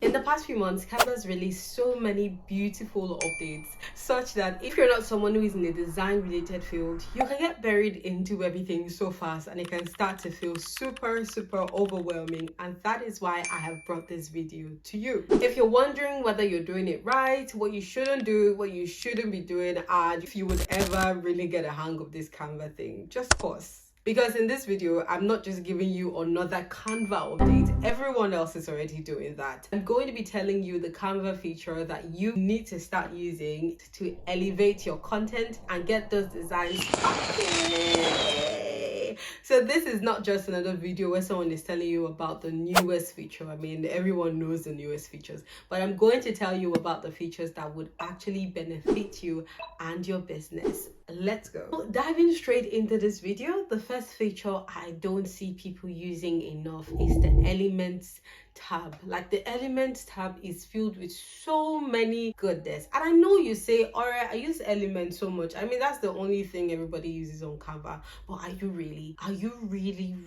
In the past few months, Canva's released so many beautiful updates, such that if you're not someone who is in a design related field, you can get buried into everything so fast and it can start to feel super overwhelming. And that is why I have brought this video to you. If you're wondering whether you're doing it right, what you shouldn't do, what you shouldn't be doing, and if you would ever really get a hang of this Canva thing, just pause. Because in this video, I'm not just giving you another Canva update. Everyone else is already doing that. I'm going to be telling you the Canva feature that you need to start using to elevate your content and get those designs popping. So this is not just another video where someone is telling you about the newest feature. I mean, everyone knows the newest features, but I'm going to tell you about the features that would actually benefit you and your business. Let's go. Diving straight into this video, the first feature I don't see people using enough is the Elements tab. Like, the Elements tab is filled with so many goodness, and I know you say, alright, I use Elements so much. I mean, that's the only thing everybody uses on Canva, but are you really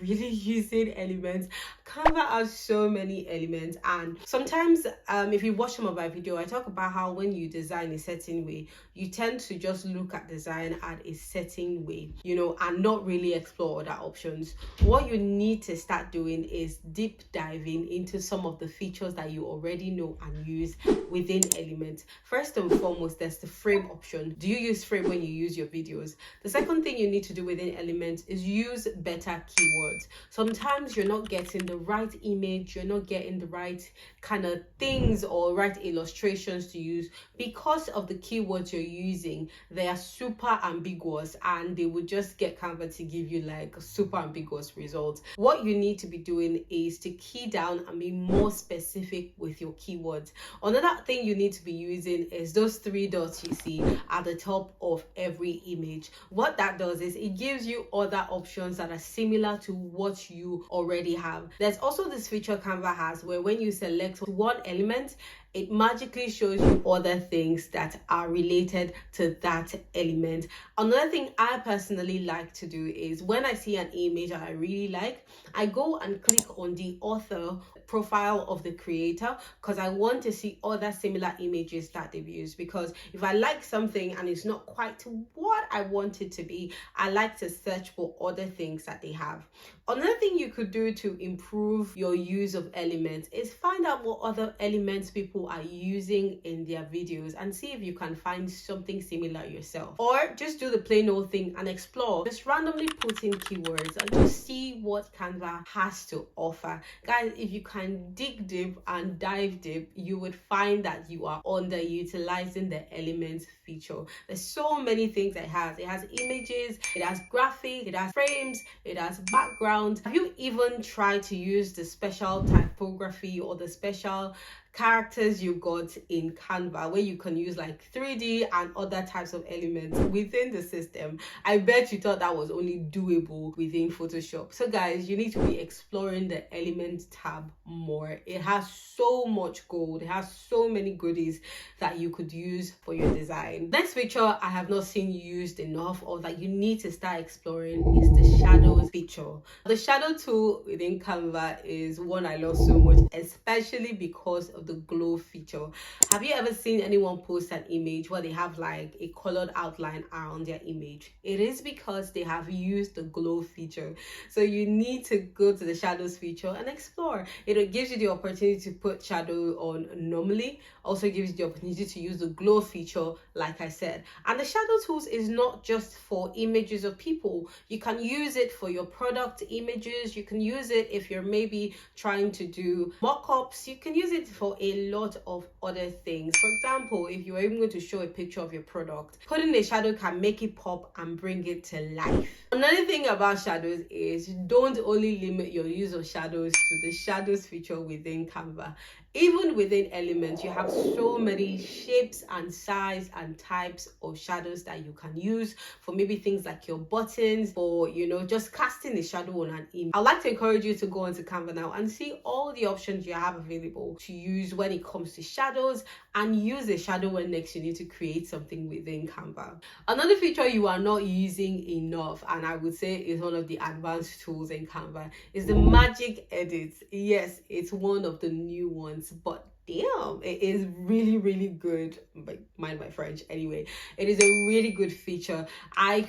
using Elements? Canva has so many elements, and sometimes if you watch some of my video, I talk about how when you design a certain way, you tend to just look at design at a certain way, you know, and not really explore other options. What you need to start doing is deep diving into some of the features that you already know and use within Elements. First and foremost, there's the frame option. Do you use frame when you use your videos? The second thing you need to do within Elements is use better keywords. Sometimes you're not getting the right image, you're not getting the right kind of things or right illustrations to use because of the keywords you're using. They are super ambiguous and they would just get Canva to give you like super ambiguous results. What you need to be doing is to key down and be more specific with your keywords. Another thing you need to be using is those three dots you see at the top of every image. What that does is it gives you other options that are similar to what you already have. There's also this feature Canva has where when you select one element, it magically shows you other things that are related to that element. Another thing I personally like to do is when I see an image that I really like, I go and click on the author profile of the creator because I want to see other similar images that they've used. Because if I like something and it's not quite what I want it to be, I like to search for other things that they have. Another thing you could do to improve your use of Elements is find out what other elements people are using in their videos and see if you can find something similar yourself. Or just do the plain old thing and explore. Just randomly put in keywords and just see what Canva has to offer. Guys, if you can dig deep and dive deep, you would find that you are underutilizing the Elements feature. There's so many things it has. It has images, it has graphics, it has frames, it has background. Have you even tried to use the special typography or the special characters you got in Canva where you can use like 3D and other types of elements within the system? I bet you thought that was only doable within Photoshop. So guys, you need to be exploring the Elements tab more. It has so much gold. It has so many goodies that you could use for your design. Next feature I have not seen used enough or that you need to start exploring is the shadows feature. The shadow tool within Canva is one I love so much, especially because of the glow feature. Have you ever seen anyone post an image where they have like a colored outline around their image? It is because they have used the glow feature. So you need to go to the shadows feature and explore. It gives you the opportunity to put shadow on normally, also gives you the opportunity to use the glow feature like I said. And the shadow tools is not just for images of people. You can use it for your product images. You can use it if you're maybe trying to do mock-ups. You can use it for a lot of other things. For example, if you're even going to show a picture of your product, putting a shadow can make it pop and bring it to life. Another thing about shadows is don't only limit your use of shadows to the shadows feature within Canva. Even within Elements, you have so many shapes and size and types of shadows that you can use for maybe things like your buttons or, you know, just casting a shadow on an image. I'd like to encourage you to go onto Canva now and see all the options you have available to use when it comes to shadows, and use a shadow when next you need to create something within Canva. Another feature you are not using enough, and I would say is one of the advanced tools in Canva, is the magic edit. Yes, it's one of the new ones, but damn, it is really, really good. But mind my French. Anyway, it is a really good feature. I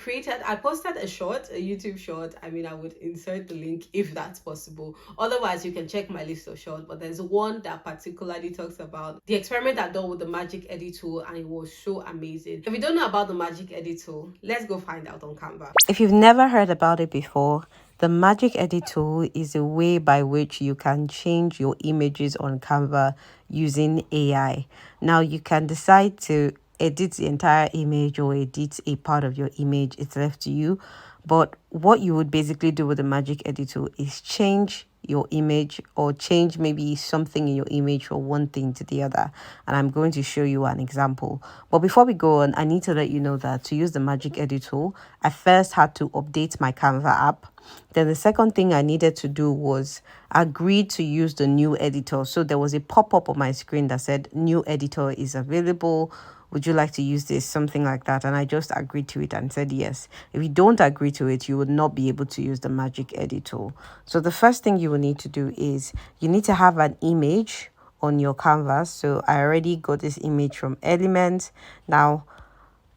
posted a short, a YouTube short. I mean, I would insert the link if that's possible. Otherwise, you can check my list of shorts. But there's one that particularly talks about the experiment I done with the Magic Edit tool, and it was so amazing. If you don't know about the Magic Edit tool, let's go find out on Canva. If you've never heard about it before, the Magic Edit tool is a way by which you can change your images on Canva using AI. Now you can decide to edit the entire image or edit a part of your image. It's left to you. But what you would basically do with the Magic Edit tool is change your image or change maybe something in your image from one thing to the other, and I'm going to show you an example. But before we go on, I need to let you know that to use the Magic Edit tool, I first had to update my Canva app. Then the second thing I needed to do was agree to use the new editor. So there was a pop-up on my screen that said new editor is available, would you like to use this, something like that, and I just agreed to it and said yes. If you don't agree to it, you would not be able to use the Magic Edit tool. So the first thing you will need to do is you need to have an image on your canvas. So I already got this image from Elements. Now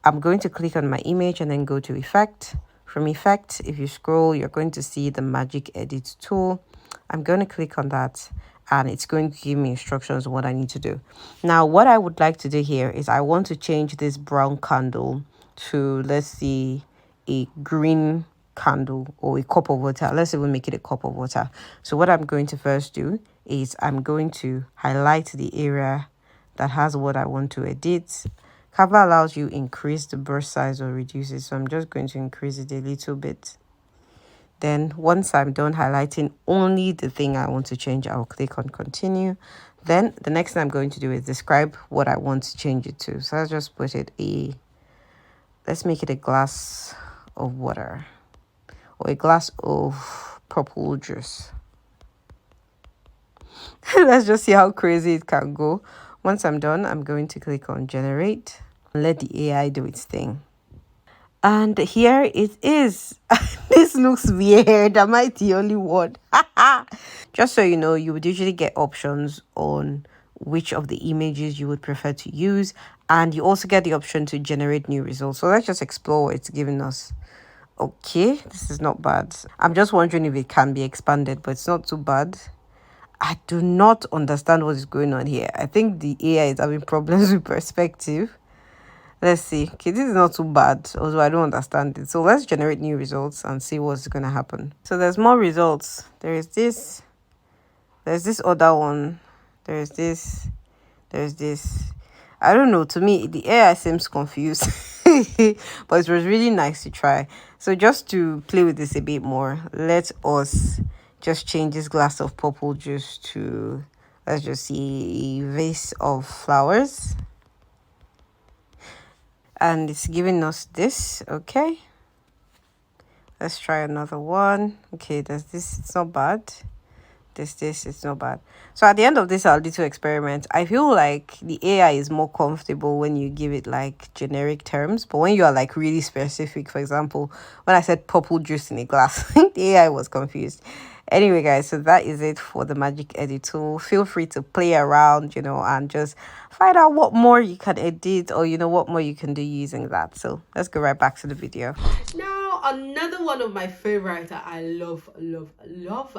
I'm going to click on my image and then go to Effect. From Effect, if you scroll, you're going to see the Magic Edit tool. I'm going to click on that and it's going to give me instructions on what I need to do. Now, what I would like to do here is I want to change this brown candle to, let's see, a green candle or a cup of water. Let's even make it a cup of water. So what I'm going to first do is I'm going to highlight the area that has what I want to edit. Canva allows you increase the brush size or reduce it. So I'm just going to increase it a little bit. Then once I'm done highlighting only the thing I want to change, I'll click on continue. Then the next thing I'm going to do is describe what I want to change it to. So I'll just put it let's make it a glass of water or a glass of purple juice. Let's just see how crazy it can go. Once I'm done, I'm going to click on generate and let the AI do its thing. And here it is. This looks weird. Am I the only one? Just so you know, you would usually get options on which of the images you would prefer to use. And you also get the option to generate new results. So let's just explore what it's giving us. Okay, this is not bad. I'm just wondering if it can be expanded, but it's not too bad. I do not understand what is going on here. I think the AI is having problems with perspective. Let's see. Okay, this is not too bad, although I don't understand it. So let's generate new results and see what's going to happen. So there's more results. There's this other one. There's this. I don't know. To me, the AI seems confused, but it was really nice to try. So just to play with this a bit more, let us just change this glass of purple juice to, let's just see, a vase of flowers. And it's giving us this. Okay, let's try another one. Okay, there's this. It's not bad. It's not bad. So at the end of this our little experiment, I feel like the AI is more comfortable when you give it like generic terms, but when you are like really specific, for example, when I said purple juice in a glass, the AI was confused. Anyway, guys, so that is it for the Magic Edit tool. Feel free to play around, and just find out what more you can edit or what more you can do using that. So let's go right back to the video. Now, another one of my favorite that I love,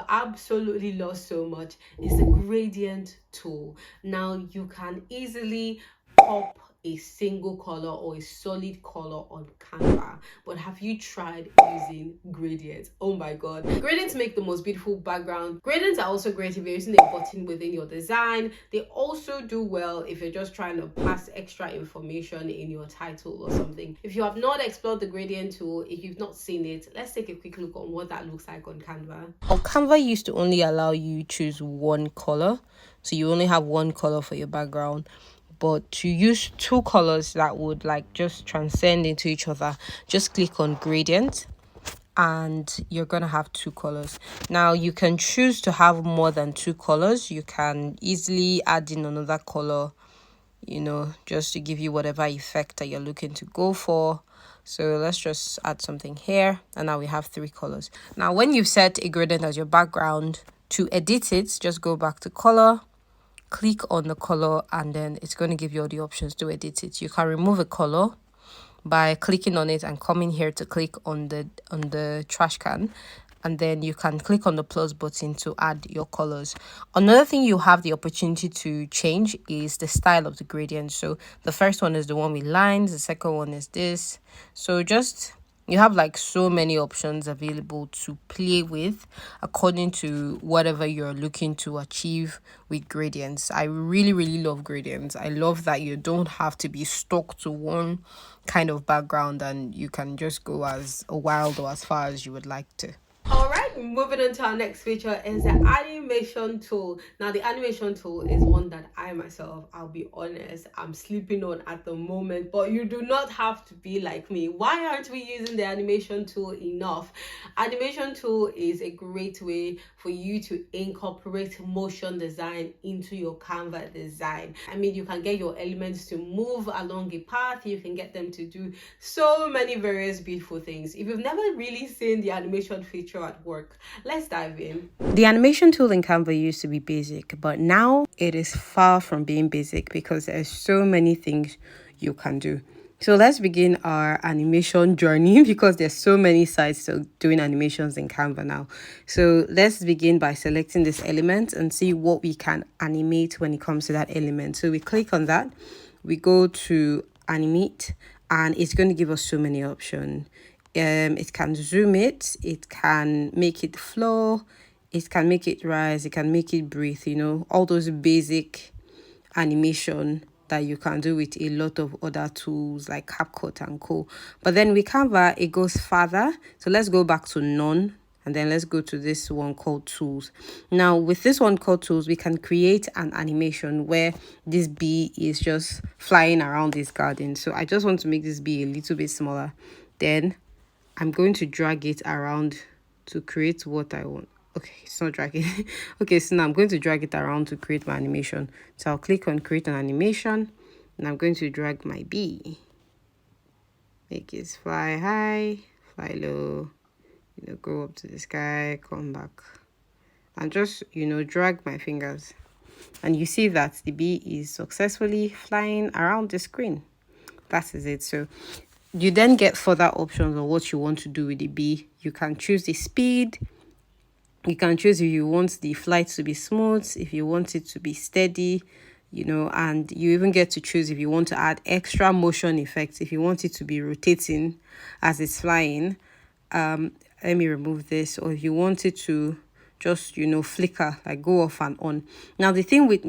absolutely love so much is the gradient tool. Now, you can easily pop a single color or a solid color on Canva, but have you tried using gradients? Oh my god, gradients make the most beautiful background. Gradients are also great if you're using a button within your design. They also do well if you're just trying to pass extra information in your title or something. If you have not explored the gradient tool, if you've not seen it, let's take a quick look on what that looks like on Canva. Canva used to only allow you choose one color, so you only have one color for your background. But to use two colors that would like just transcend into each other, just click on gradient and you're gonna have two colors. Now you can choose to have more than two colors. You can easily add in another color, just to give you whatever effect that you're looking to go for. So let's just add something here, and now we have three colors. Now when you've set a gradient as your background, to edit it, just go back to color, click on the color, and then it's going to give you all the options to edit it. You can remove a color by clicking on it and coming here to click on the trash can, and then you can click on the plus button to add your colors. Another thing you have the opportunity to change is the style of the gradient. So the first one is the one with lines, the second one is this. So just you have like so many options available to play with according to whatever you're looking to achieve with gradients. I really love gradients. I love that you don't have to be stuck to one kind of background, and you can just go as wild or as far as you would like to. All right, moving on to our next feature is the animation tool. Now, the animation tool is one that I myself, I'll be honest, I'm sleeping on at the moment, but you do not have to be like me. Why aren't we using the animation tool enough? Animation tool is a great way for you to incorporate motion design into your Canva design. I mean, you can get your elements to move along a path, you can get them to do so many various beautiful things. If you've never really seen the animation feature at work, let's dive in. The animation tool in Canva used to be basic, but now it is far from being basic because there's so many things you can do. So let's begin our animation journey because there's so many sites to doing animations in Canva now. So let's begin by selecting this element and see what we can animate when it comes to that element. So we click on that, we go to animate, and it's going to give us so many options. It can zoom it can make it flow, it can make it rise, it can make it breathe, all those basic animation that you can do with a lot of other tools like CapCut and co. But then with Canva, it goes further. So let's go back to none, and then let's go to this one called tools. Now with this one called tools, we can create an animation where this bee is just flying around this garden. So I just want to make this bee a little bit smaller. Then I'm going to drag it around to create what I want. Okay, it's not dragging. Okay, so now I'm going to drag it around to create my animation. So I'll click on create an animation, and I'm going to drag my bee. Make it fly high, fly low, go up to the sky, come back. And just, drag my fingers. And you see that the bee is successfully flying around the screen. That is it. So you then get further options on what you want to do with the bee. You can choose the speed. You can choose if you want the flight to be smooth, if you want it to be steady, and you even get to choose if you want to add extra motion effects, if you want it to be rotating as it's flying. Let me remove this. Or if you want it to just, flicker, like go off and on. Now, the thing with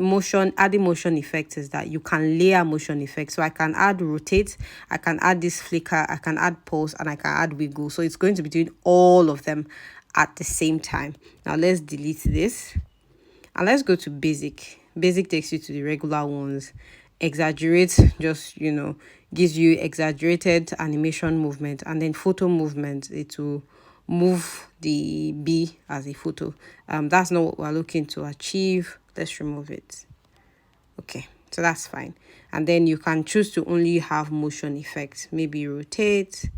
adding motion effects is that you can layer motion effects. So I can add rotate, I can add this flicker, I can add pulse, and I can add wiggle. So it's going to be doing all of them at the same time. Now let's delete this and let's go to basic. Basic takes you to the regular ones. Exaggerate just gives you exaggerated animation movement, and then photo movement, it will move the bee as a photo. That's not what we're looking to achieve. Let's remove it. Okay, so that's fine. And then you can choose to only have motion effects, maybe rotate,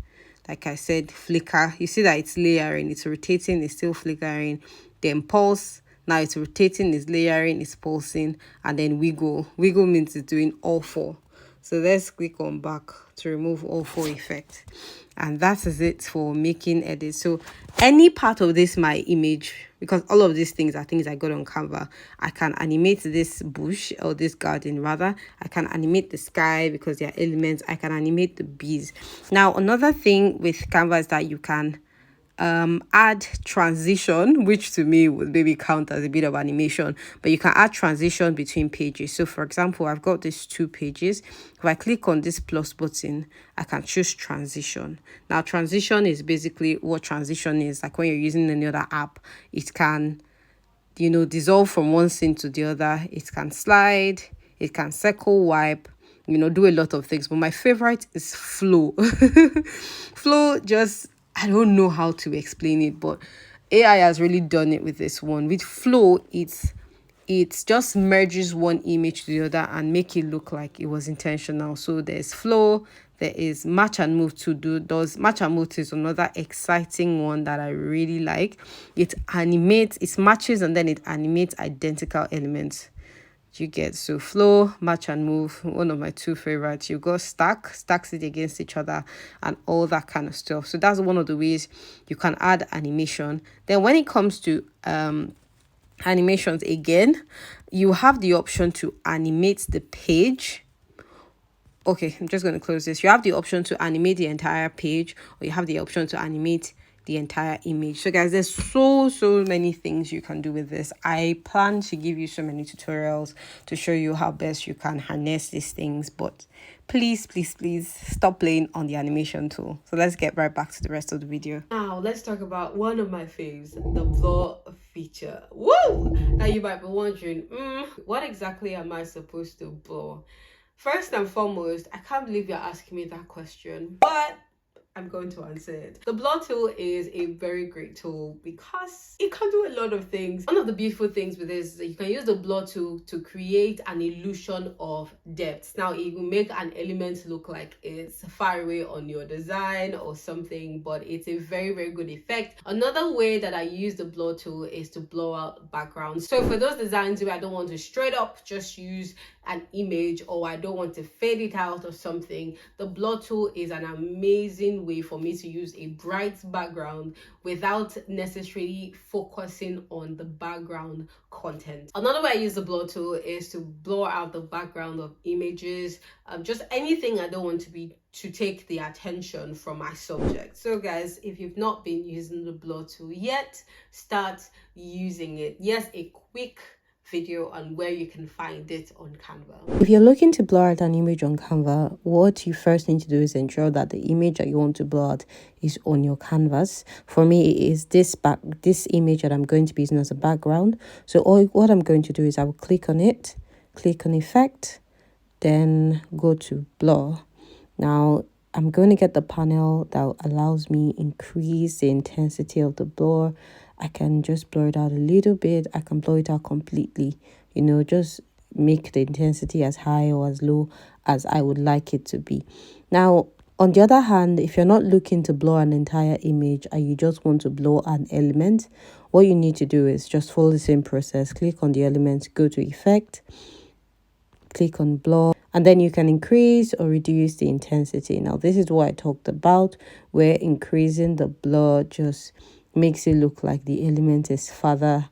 like I said, flicker. You see that it's layering, it's rotating, it's still flickering. Then pulse, now it's rotating, it's layering, it's pulsing. And then wiggle means it's doing all four. So let's click on back to remove all four effects. And that is it for making edits. So any part of this my image, because all of these things are things I got on Canva, I can animate this bush, or this garden rather. I can animate the sky because they are elements. I can animate the bees. Now another thing with Canva is that you can add transition, which to me would maybe count as a bit of animation, but you can add transition between pages. So for example, I've got these two pages. If I click on this plus button, I can choose transition. Now transition is basically what transition is like when you're using any other app. It can dissolve from one scene to the other. It can slide, it can circle wipe, do a lot of things, but my favorite is flow. Flow, just I don't know how to explain it, but AI has really done it with this one. With flow, it just merges one image to the other and make it look like it was intentional. So there's flow, there is match and move to do. Does match and move is another exciting one that I really like. It animates, it matches, and then it animates identical elements You get so flow, match and move, one of my two favorites. You go stacks it against each other and all that kind of stuff. So that's one of the ways you can add animation. Then when it comes to animations again, you have the option to animate the page. Okay, I'm just going to close this. You have the option to animate the entire page, or you have the option to animate the entire image. So guys, there's so many things you can do with this. I plan to give you so many tutorials to show you how best you can harness these things, but please stop playing on the animation tool. So let's get right back to the rest of the video. Now let's talk about one of my faves, the blur feature. Woo! Now you might be wondering, what exactly am I supposed to blur? First and foremost, I can't believe you're asking me that question, but I'm going to answer it. The blur tool is a very great tool because it can do a lot of things. One of the beautiful things with this is that you can use the blur tool to create an illusion of depth. Now it will make an element look like it's far away on your design or something, but it's a very good effect. Another way that I use the blur tool is to blur out backgrounds. So for those designs where I don't want to straight up just use an image, or I don't want to fade it out or something, the blur tool is an amazing way for me to use a bright background without necessarily focusing on the background content. Another way I use the blur tool is to blur out the background of images, just anything I don't want to take the attention from my subject. So guys, if you've not been using the blur tool yet, start using it. Yes, a quick video on where you can find it on Canva. If you're looking to blur out an image on Canva, what you first need to do is ensure that the image that you want to blur out is on your canvas. For me, it is this image that I'm going to be using as a background. So what I'm going to do is I will click on it, click on effect, then go to blur. Now I'm going to get the panel that allows me increase the intensity of the blur. I can just blur it out a little bit. I can blur it out completely, just make the intensity as high or as low as I would like it to be. Now, on the other hand, if you're not looking to blur an entire image and you just want to blur an element, what you need to do is just follow the same process. Click on the element, go to effect, click on blur, and then you can increase or reduce the intensity. Now, this is what I talked about, where increasing the blur just makes it look like the element is farther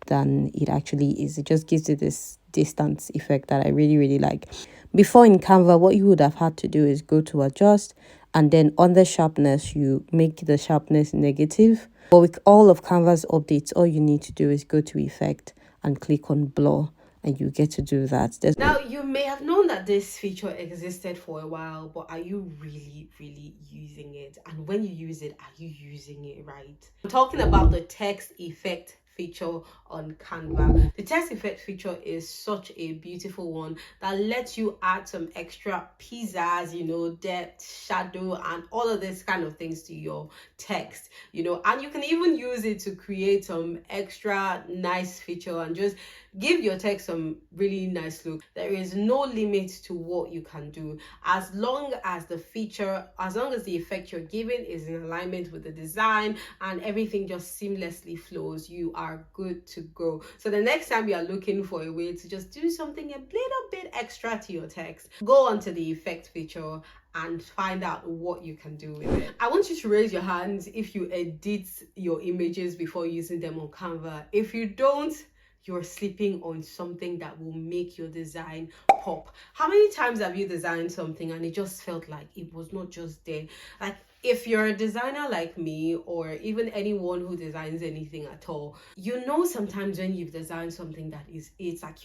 than it actually is. It just gives it this distance effect that I really like. Before in Canva, what you would have had to do is go to adjust, and then on the sharpness, you make the sharpness negative. But with all of Canva's updates, all you need to do is go to effect and click on blur, and you get to do that. Now, you may have known that this feature existed for a while, but are you really using it? And when you use it, are you using it right? I'm talking about the text effect feature on Canva. The text effect feature is such a beautiful one that lets you add some extra pizzazz, depth, shadow, and all of this kind of things to your text, and you can even use it to create some extra nice feature and just give your text some really nice look. There is no limit to what you can do as long as the effect you're giving is in alignment with the design and everything just seamlessly flows. You are good to go. So the next time you are looking for a way to just do something a little bit extra to your text, go onto the effect feature and find out what you can do with it. I want you to raise your hands if you edit your images before using them on Canva. If you don't, you're sleeping on something that will make your design pop. How many times have you designed something and it just felt like it was not just there? Like, if you're a designer like me, or even anyone who designs anything at all, sometimes when you've designed something that it's like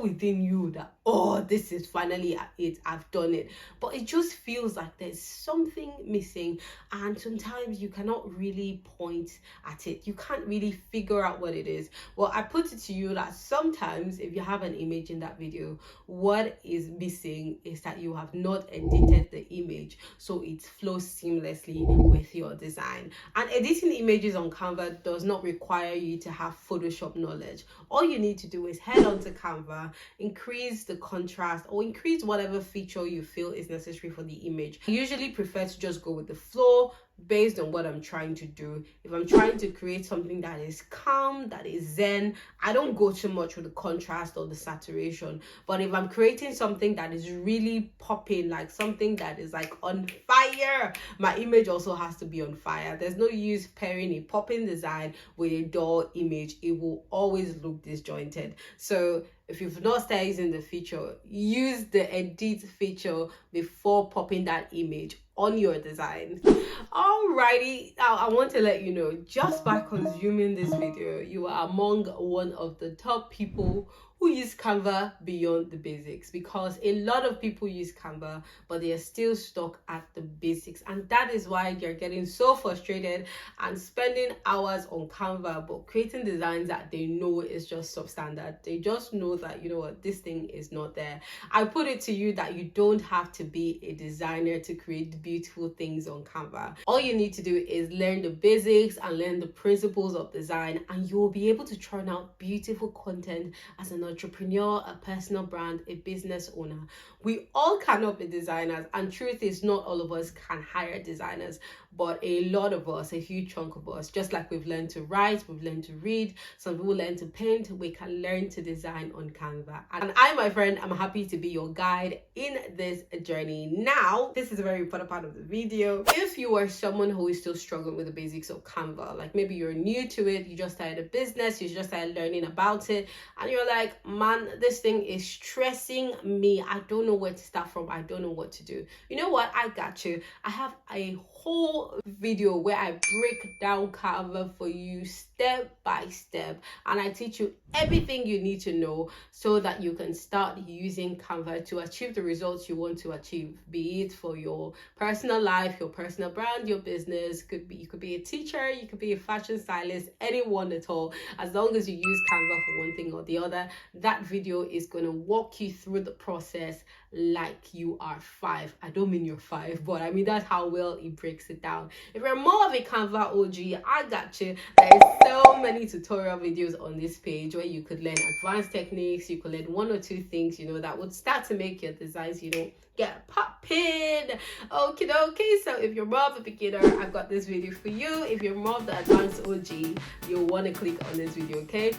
within you that, oh, this is finally it, I've done it, but it just feels like there's something missing, and sometimes you cannot really point at it. You can't really figure out what it is. Well, I put it to you that sometimes if you have an image in that video, what is missing is that you have not edited the image so it flows seamlessly with your design. And editing images on Canva does not require you to have Photoshop knowledge. All you need to do is head on to Canva, increase the contrast, or increase whatever feature you feel is necessary for the image. I usually prefer to just go with the flow, based on what I'm trying to do. If I'm trying to create something that is calm, that is zen, I don't go too much with the contrast or the saturation. But if I'm creating something that is really popping, like something that is like on fire, my image also has to be on fire. There's no use pairing a popping design with a dull image. It will always look disjointed. So if you've not started using the feature, use the edit feature before popping that image on your design. Alrighty, now I want to let you know, just by consuming this video, you are among one of the top people who use Canva beyond the basics, because a lot of people use Canva but they are still stuck at the basics, and that is why they're getting so frustrated and spending hours on Canva but creating designs that they know is just substandard. They just know that, you know what, this thing is not there. I put it to you that you don't have to be a designer to create beautiful things on Canva. All you need to do is learn the basics and learn the principles of design, and you will be able to churn out beautiful content as an entrepreneur, a personal brand, a business owner. We all cannot be designers, and truth is, not all of us can hire designers, but a lot of us, a huge chunk of us, just like we've learned to write, we've learned to read, some people learn to paint, we can learn to design on Canva. And I, my friend, I'm happy to be your guide in this journey. Now, this is a very important part of the video. If you are someone who is still struggling with the basics of Canva, like maybe you're new to it, you just started a business, you just started learning about it, and you're like, man, this thing is stressing me. I don't know where to start from. I don't know what to do. You know what? I got you. I have a whole video where I break down Canva for you step by step, and I teach you everything you need to know so that you can start using Canva to achieve the results you want to achieve, be it for your personal life, your personal brand, your business. You could be a teacher, you could be a fashion stylist, anyone at all. As long as you use Canva for one thing or the other, that video is going to walk you through the process like you are 5. I don't mean you're 5, but I mean that's how well it breaks it down. If you're more of a Canva OG, I got you. There's so many tutorial videos on this page where you could learn advanced techniques, you could learn 1 or 2 things, you know, that would start to make your designs, you know, get popping. Okay, so if you're more of a beginner, I've got this video for you. If you're more of the advanced OG, you'll want to click on this video, okay?